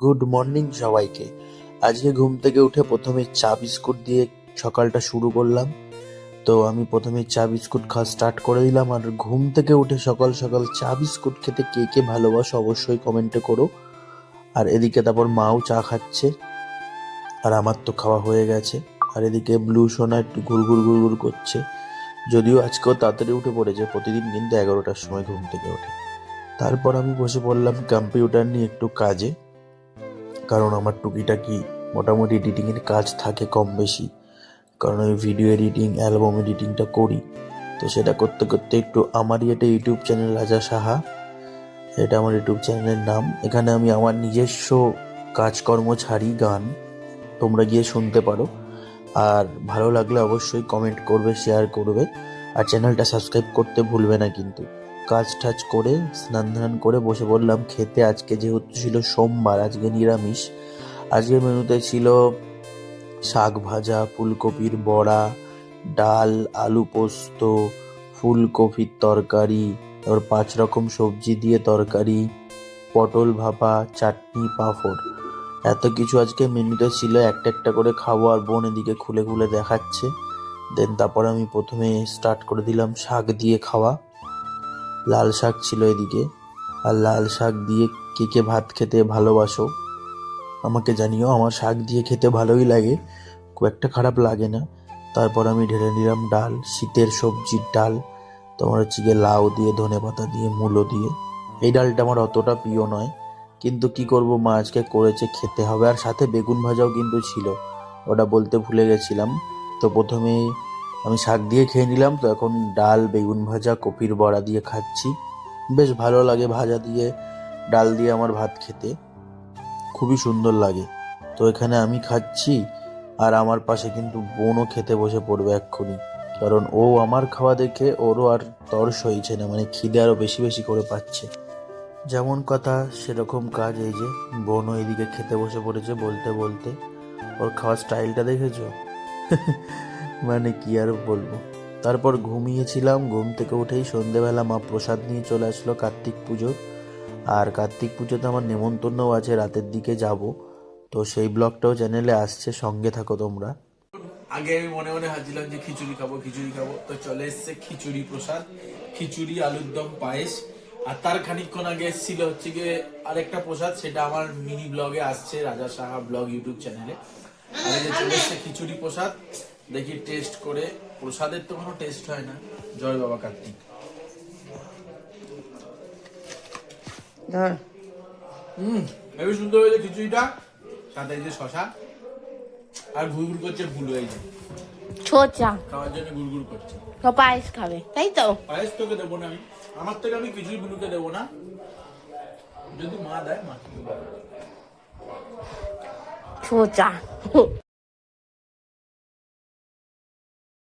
Good morning সবাইকে। আজকে ঘুম থেকে উঠে প্রথমে চা বিস্কুট দিয়ে সকালটা শুরু করলাম। তো আমি প্রথমে চা বিস্কুট খাওয়া স্টার্ট করে দিলাম। আর ঘুম থেকে উঠে সকাল সকাল চা বিস্কুট খেতে কে কে ভালোবাসো অবশ্যই কমেন্টে করো। আর এদিকে তারপর মাও চা খাচ্ছে, আর আমার তো খাওয়া হয়ে গেছে। আর এদিকে ব্লু সোনা একটু ঘুরঘুর ঘুরঘুর করছে, যদিও আজকেও তাড়াতাড়ি উঠে পড়েছে, প্রতিদিন কিন্তু 11টার সময় ঘুম থেকে ওঠে। তারপর আমি বসে পড়লাম কম্পিউটার নিয়ে একটু কাজে, কারণ আমার টুকিটাকি মোটামুটি এডিটিংয়ের কাজ থাকে কম বেশি, কারণ আমি ভিডিও এডিটিং, অ্যালবাম এডিটিংটা করি। তো সেটা করতে করতে একটু আমারই একটা ইউটিউব চ্যানেল রাজা সাহা, এটা আমার ইউটিউব চ্যানেলের নাম। এখানে আমি আমার নিজস্ব কাজকর্ম ছাড়ি, গান তোমরা গিয়ে শুনতে পারো। আর ভালো লাগলে অবশ্যই কমেন্ট করবে, শেয়ার করবে, আর চ্যানেলটা সাবস্ক্রাইব করতে ভুলবে না কিন্তু। কাজ টাজ করে স্নান ধান করে বসে পড়লাম খেতে। আজকে যেহেতু ছিল সোমবার, আজকে নিরামিষ। আজকের মেনুতে ছিল শাক ভাজা, ফুলকপির বড়া, ডাল, আলু পোস্ত, ফুলকপির তরকারি, তারপর 5 রকম সবজি দিয়ে তরকারি, পটল ভাপা, চাটনি, পাঁপড়। এত কিছু আজকে মেনুতে ছিল। একটা একটা করে খাবো, আর বোন এদিকে খুলে খুলে দেখাচ্ছে। তারপর আমি প্রথমে স্টার্ট করে দিলাম শাক দিয়ে খাওয়া। লাল শাক ছিল এদিকে। আর লাল শাক দিয়ে কে কে ভাত খেতে ভালোবাসো আমাকে জানিও। আমার শাক দিয়ে খেতে ভালোই লাগে, খুব একটা খারাপ লাগে না। তারপর আমি ঢেলে নিলাম ডাল, শীতের সবজির ডাল। তোমার হচ্ছে গিয়ে লাউ দিয়ে, ধনেপাতা দিয়ে, মূলো দিয়ে। এই ডালটা আমার অতটা প্রিয় নয়, কিন্তু কি করব, মা আজকে করেছে, খেতে হবে। আর সাথে বেগুন ভাজাও কিন্তু ছিল, ওটা বলতে ভুলে গেছিলাম। তো প্রথমে আমি শাক দিয়ে খেয়ে নিলাম, তো এখন ডাল, বেগুন ভাজা, কপির বড়া দিয়ে খাচ্ছি। বেশ ভালো লাগে ভাজা দিয়ে ডাল দিয়ে আমার ভাত খেতে, খুবই সুন্দর লাগে। তো এখানে আমি খাচ্ছি, আর আমার পাশে কিন্তু বোনও খেতে বসে পড়বে এক্ষুনি, কারণ ও আমার খাওয়া দেখে ওরও আর তর সইছে না, মানে খিদে আরো বেশি বেশি করে পাচ্ছে। যেমন কথা সেরকম কাজ। এই যে বোনও এদিকে খেতে বসে পড়েছে বলতে বলতে। ওর খাওয়ার স্টাইলটা দেখেছো? মানে কি আর বলবো। তারপর ঘুমিয়েছিলাম। ঘুম থেকে উঠেই সন্ধেবেলা মা প্রসাদ নিয়ে চলে আসলো কার্তিক পুজোর। আর কার্তিক পুজোতে আমার নেমন্তন্নও আছে, রাতের দিকে যাব। তো সেই ব্লগটাও চ্যানেলে আসছে, সঙ্গে থাকো তোমরা। আগে আমি মনে মনে ভাবছিলাম যে খিচুড়ি খাবো খিচুড়ি খাবো, তো চলে এসছে খিচুড়ি প্রসাদ, খিচুড়ি, আলুর দম, পায়েস। আর তার খানিকক্ষণ আগে এসেছিল হচ্ছে গিয়ে আরেকটা প্রসাদ, সেটা আমার মিনি ব্লগে আসছে, রাজা সাহা ব্লগ ইউটিউব চ্যানেলে। আর এই যে চলে এসছে খিচুড়ি প্রসাদ, দেখি টেস্ট করে। প্রসাদের তো কোনো টেস্ট হয় না। জয় বাবা কার্তিক। হেবি সুন্দর হয়েছে খিচুড়িটা, সাথে এই যে শশা, আর ঘুরঘুর করছে ভুল হয়ে যায় ছোচা খাওয়ার জন্য, ঘুরঘুর করছে। তো পায়েস খাবে তাই তো? পায়েস তোকে দেবো না আমি, আমার থেকে আমি কিছুই বুলুকে দেবো না, যদি মা দেয় মা। ছোচা